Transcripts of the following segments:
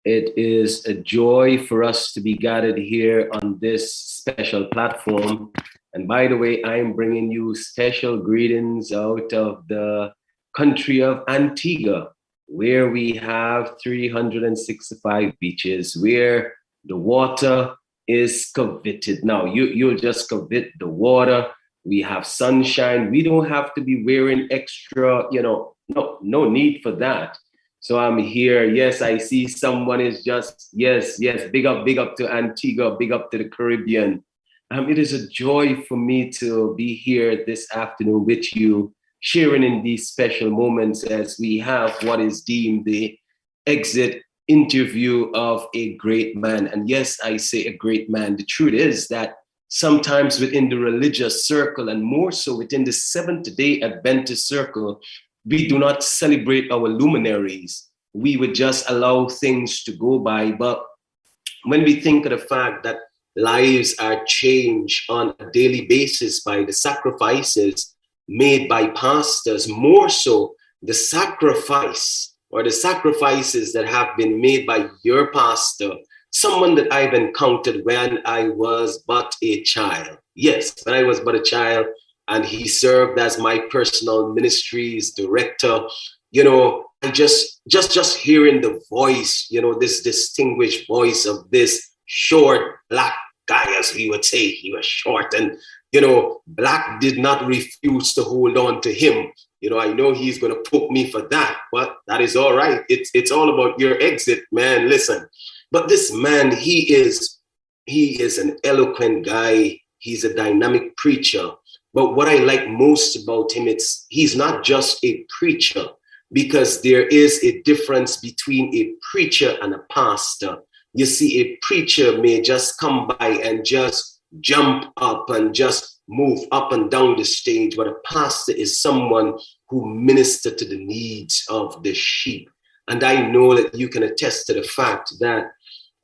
It is a joy for us to be gathered here on this special platform. And by the way, I'm bringing you special greetings out of the country of Antigua, where we have 365 beaches, where the water is coveted. Now, you'll just covet the water. We have sunshine. We don't have to be wearing extra, no need for that. So I'm here. Yes, I see someone is just, yes, big up to Antigua, big up to the Caribbean. It is a joy for me to be here this afternoon with you, sharing in these special moments as we have what is deemed the exit interview of a great man. And yes, I say a great man. The truth is that sometimes within the religious circle, and more so within the Seventh-day Adventist circle, we do not celebrate our luminaries. We would just allow things to go by. But when we think of the fact that lives are changed on a daily basis by the sacrifices made by pastors, more so the sacrifice or the sacrifices that have been made by your pastor, someone that I've encountered when I was but a child. Yes, when I was but a child, and he served as my personal ministries director. I just hearing the voice, this distinguished voice of this short black guy, as we would say. He was short, and black did not refuse to hold on to him. I know he's going to poke me for that, but that is all right. It's all about your exit, man. Listen, but this man, he is an eloquent guy. He's a dynamic preacher. But what I like most about him, he's not just a preacher, because there is a difference between a preacher and a pastor. You see, a preacher may just come by and just jump up and just move up and down the stage, but a pastor is someone who ministers to the needs of the sheep. And I know that you can attest to the fact that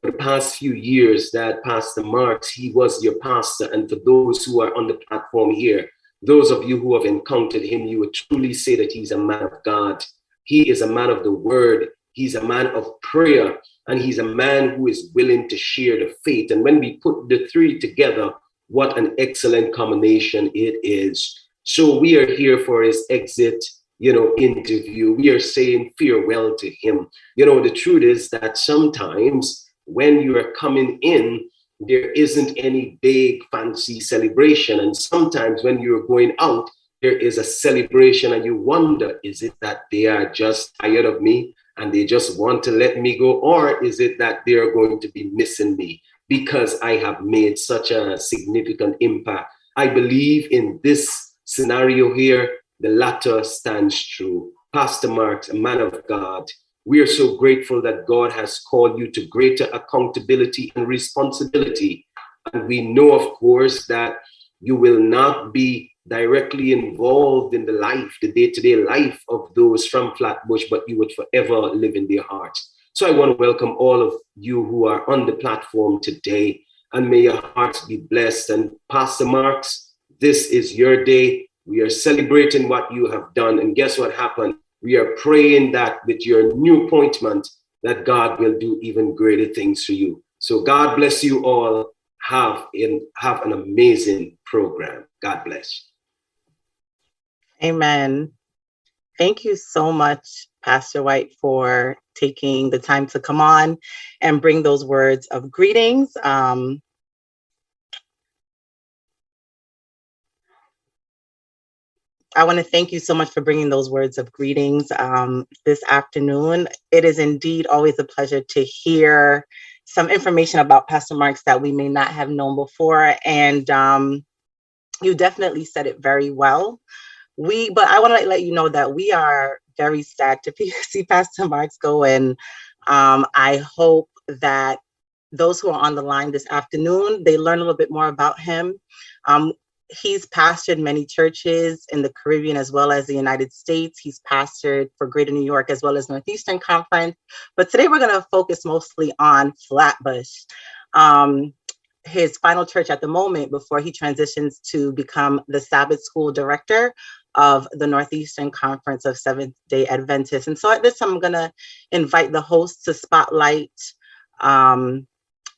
for the past few years that Pastor Marks, he was your pastor. And for those who are on the platform here, those of you who have encountered him, you would truly say that he's a man of God. He is a man of the word. He's a man of prayer. And he's a man who is willing to share the faith. And when we put the three together, what an excellent combination it is. So we are here for his exit, interview. We are saying farewell to him. The truth is that sometimes when you are coming in, there isn't any big fancy celebration. And sometimes when you're going out, there is a celebration and you wonder, is it that they are just tired of me and they just want to let me go? Or is it that they are going to be missing me because I have made such a significant impact? I believe in this scenario here, the latter stands true. Pastor Marks, a man of God, we are so grateful that God has called you to greater accountability and responsibility. And we know, of course, that you will not be directly involved in the day-to-day life of those from Flatbush, but you would forever live in their hearts. So I want to welcome all of you who are on the platform today, and may your hearts be blessed. And Pastor Marks, this is your day. We are celebrating what you have done. And guess what happened? We are praying that with your new appointment, that God will do even greater things for you. So God bless you all. Have an amazing program. God bless. Amen. Thank you so much, Pastor White, for taking the time to come on and bring those words of greetings. I want to thank you so much for bringing those words of greetings this afternoon. It is indeed always a pleasure to hear some information about Pastor Marks that we may not have known before. And you definitely said it very well. But I want to let you know that we are very sad to see Pastor Marks go. And I hope that those who are on the line this afternoon, they learn a little bit more about him. He's pastored many churches in the Caribbean as well as the United States. He's pastored for Greater New York as well as Northeastern Conference. But today we're going to focus mostly on Flatbush, his final church at the moment before he transitions to become the Sabbath School director of the Northeastern Conference of Seventh-day Adventists. And so at this time, I'm going to invite the host to spotlight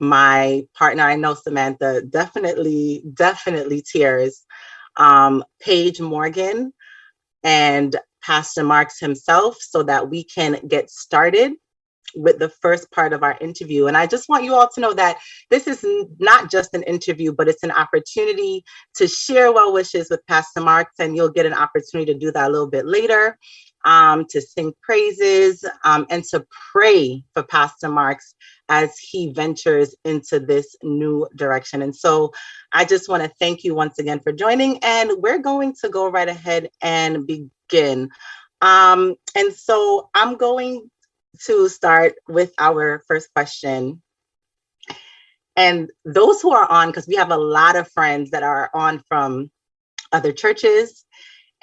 my partner. I know Samantha definitely tears, Paige Morgan and Pastor Marks himself, so that we can get started with the first part of our interview. And I just want you all to know that this is not just an interview, but it's an opportunity to share well wishes with Pastor Marks, and you'll get an opportunity to do that a little bit later, to sing praises, and to pray for Pastor Marks as he ventures into this new direction. And so I just want to thank you once again for joining, and we're going to go right ahead and begin. And so I'm going to start with our first question. And those who are on, because we have a lot of friends that are on from other churches,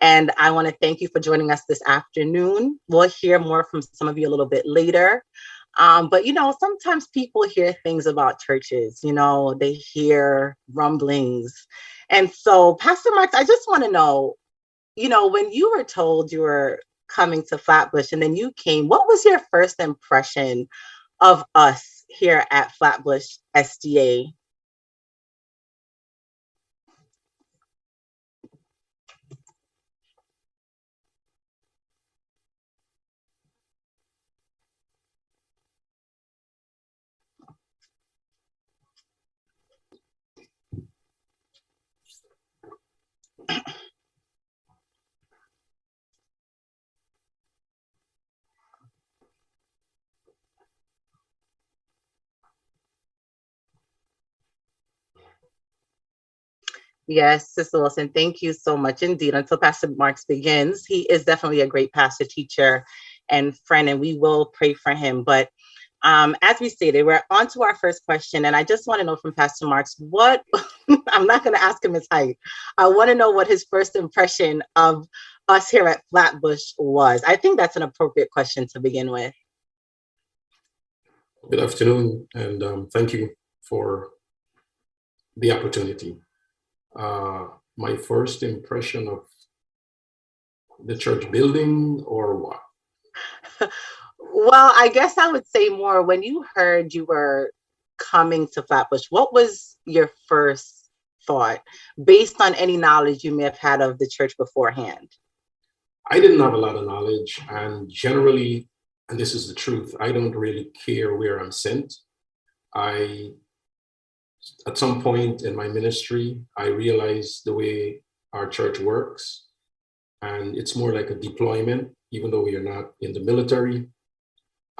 and I want to thank you for joining us this afternoon. We'll hear more from some of you a little bit later. But, you know, sometimes people hear things about churches, you know, they hear rumblings. And so, Pastor Marks, I just want to know, you know, when you were told you were coming to Flatbush and then you came, what was your first impression of us here at Flatbush SDA? Yes, Sister Wilson, thank you so much indeed. Until Pastor Marks begins, he is definitely a great pastor, teacher, and friend, and we will pray for him. But as we stated, we're on to our first question, and I just want to know from Pastor Marks what, I'm not going to ask him his height. I want to know what his first impression of us here at Flatbush was. I think that's an appropriate question to begin with. Good afternoon, and thank you for the opportunity. My first impression of the church building, or what? Well, I guess I would say more when you heard you were coming to Flatbush, what was your first thought based on any knowledge you may have had of the church beforehand? I didn't have a lot of knowledge, and generally, and this is the truth, I don't really care where I'm sent. At some point in my ministry, I realized the way our church works, and it's more like a deployment, even though we are not in the military.